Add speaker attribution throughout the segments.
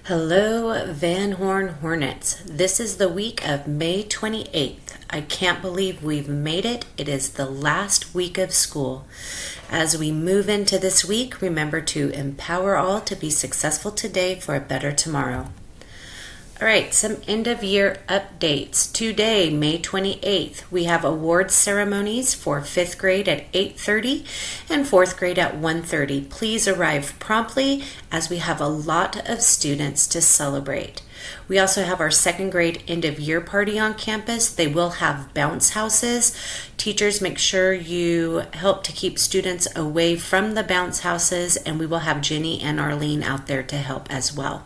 Speaker 1: Hello, Van Horn Hornets. This is the week of May 28th. I can't believe we've made it. It is the last week of school. As we move into this week, remember to empower all to be successful today for a better tomorrow. All right, some end-of-year updates. Today, May 28th, we have awards ceremonies for 5th grade at 8:30 and 4th grade at 1:30. Please arrive promptly as we have a lot of students to celebrate. We also have our 2nd grade end-of-year party on campus. They will have bounce houses. Teachers, make sure you help to keep students away from the bounce houses, and we will have Jenny and Arlene out there to help as well.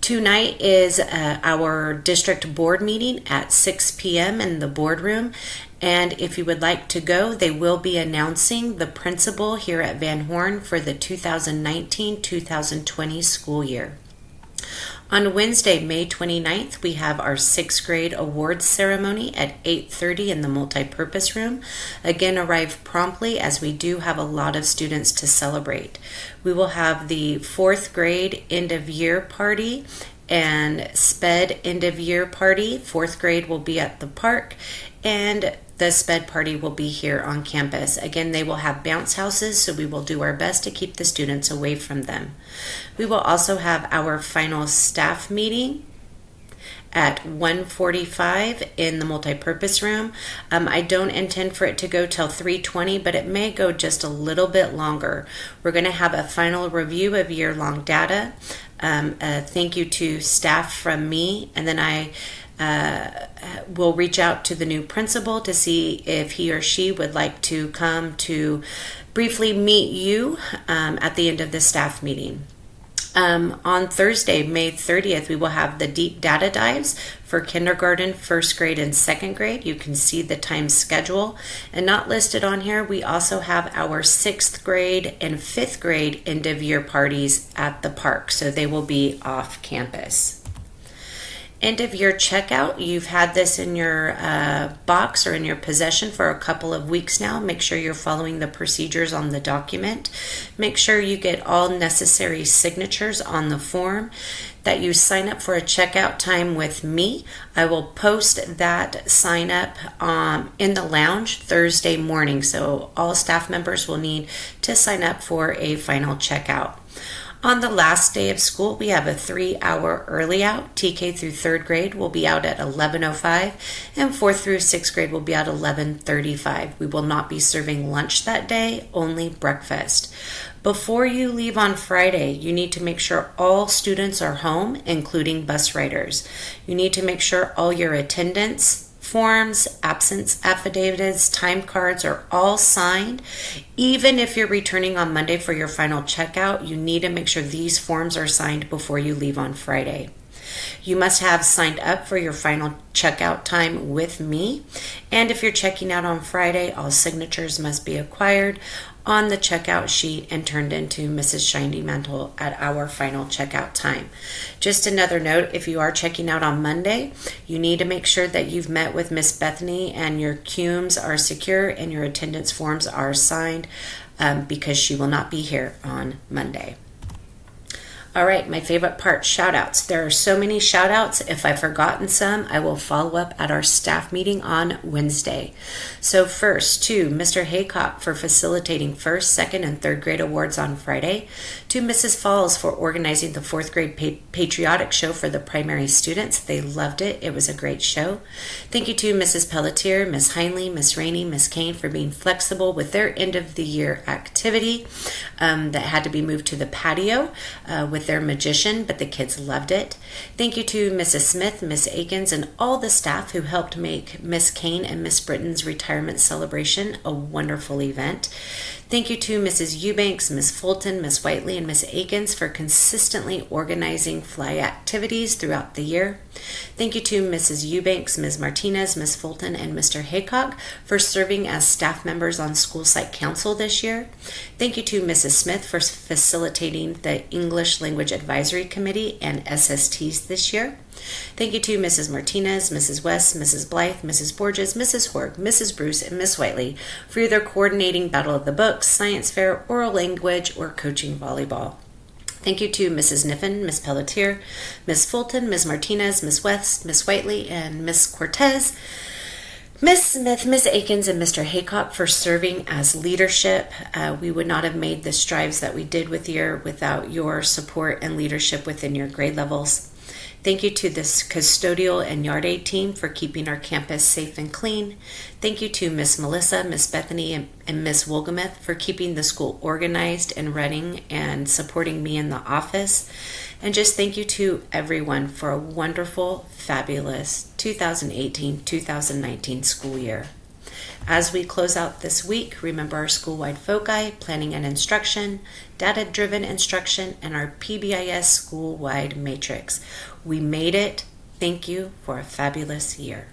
Speaker 1: Tonight is our district board meeting at 6 p.m. in the boardroom. And if you would like to go, they will be announcing the principal here at Van Horn for the 2019-2020 school year. On Wednesday, May 29th, we have our 6th grade awards ceremony at 8:30 in the multipurpose room. Again, arrive promptly as we do have a lot of students to celebrate. We will have the 4th grade end of year party and SPED end of year party. 4th grade will be at the park, and the SPED party will be here on campus. Again, they will have bounce houses, so we will do our best to keep the students away from them. We will also have our final staff meeting at 1:45 in the multipurpose room. I don't intend for it to go till 3:20, but it may go just a little bit longer. We're going to have a final review of year-long data. Thank you to staff from me, and then I will reach out to the new principal to see if he or she would like to come to briefly meet you at the end of the staff meeting. On Thursday, May 30th, we will have the deep data dives for kindergarten, 1st grade, and 2nd grade. You can see the time schedule. And not listed on here, we also have our 6th grade and 5th grade end of year parties at the park. So they will be off campus. End of year checkout, you've had this in your box or in your possession for a couple of weeks now. Make sure you're following the procedures on the document. Make sure you get all necessary signatures on the form, that you sign up for a checkout time with me. I will post that sign up in the lounge Thursday morning, so all staff members will need to sign up for a final checkout. On the last day of school, we have a 3-hour early out. TK through 3rd grade will be out at 11:05, and 4th through 6th grade will be out 11:35. We will not be serving lunch that day, only breakfast. Before you leave on Friday, you need to make sure all students are home, including bus riders. You need to make sure all your attendance forms, absence affidavits, time cards are all signed. Even if you're returning on Monday for your final checkout, you need to make sure these forms are signed before you leave on Friday. You must have signed up for your final checkout time with me. And if you're checking out on Friday, all signatures must be acquired on the checkout sheet and turned into Mrs. Shiny Mantle at our final checkout time. Just another note, if you are checking out on Monday, you need to make sure that you've met with Miss Bethany and your cums are secure and your attendance forms are signed because she will not be here on Monday. All right, my favorite part, shout outs. There are so many shout outs. If I've forgotten some, I will follow up at our staff meeting on Wednesday. So first, to Mr. Haycock for facilitating 1st, 2nd, and 3rd grade awards on Friday. To Mrs. Falls for organizing the 4th grade patriotic show for the primary students. They loved it. It was a great show. Thank you to Mrs. Pelletier, Miss Heinley, Miss Rainey, Miss Kane for being flexible with their end of the year activity that had to be moved to the patio with their magician, but the kids loved it. Thank you to Mrs. Smith, Miss Akins, and all the staff who helped make Miss Kane and Miss Britton's retirement celebration a wonderful event. Thank you to Mrs. Eubanks, Miss Fulton, Miss Whiteley, and Miss Akins for consistently organizing fly activities throughout the year. Thank you to Mrs. Eubanks, Ms. Martinez, Miss Fulton, and Mr. Haycock for serving as staff members on School Site Council this year. Thank you to Mrs. Smith for facilitating the English Language Advisory Committee and SSTs this year. Thank you to Mrs. Martinez, Mrs. West, Mrs. Blythe, Mrs. Borges, Mrs. Horg, Mrs. Bruce, and Miss Whiteley for either coordinating Battle of the Books, Science Fair, Oral Language, or coaching volleyball. Thank you to Mrs. Niffen, Ms. Pelletier, Ms. Fulton, Ms. Martinez, Ms. West, Ms. Whiteley, and Ms. Cortez, Ms. Smith, Ms. Akins, and Mr. Haycott for serving as leadership. We would not have made the strides that we did with you without your support and leadership within your grade levels. Thank you to this custodial and yard aid team for keeping our campus safe and clean. Thank you to Miss Melissa, Miss Bethany, and Miss Wolgamuth for keeping the school organized and running and supporting me in the office. And just thank you to everyone for a wonderful, fabulous 2018-2019 school year. As we close out this week, remember our school-wide foci, planning and instruction, data-driven instruction, and our PBIS school-wide matrix. We made it. Thank you for a fabulous year.